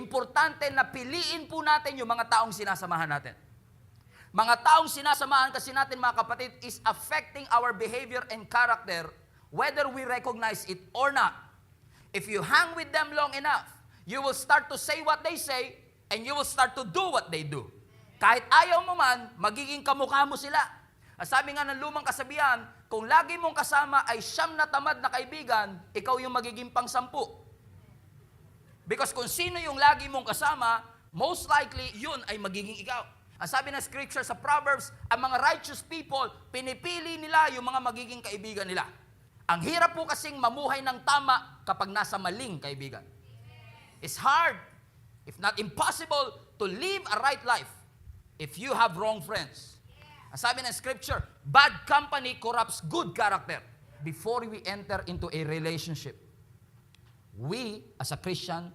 importante na piliin po natin yung mga taong sinasamahan natin. Mga taong sinasamahan kasi natin, mga kapatid, is affecting our behavior and character whether we recognize it or not. If you hang with them long enough, you will start to say what they say and you will start to do what they do. Kahit ayaw mo man, magiging kamukha mo sila. Sabi nga ng lumang kasabihan, kung lagi mong kasama ay 9 na tamad na kaibigan, ikaw yung magiging pang-10. Because kung sino yung lagi mong kasama, most likely, yun ay magiging ikaw. Ang sabi ng scripture sa Proverbs, ang mga righteous people, pinipili nila yung mga magiging kaibigan nila. Ang hirap po kasing mamuhay ng tama kapag nasa maling kaibigan. It's hard, if not impossible, to live a right life if you have wrong friends. Ang sabi ng scripture, bad company corrupts good character. Before we enter into a relationship, we, as a Christian,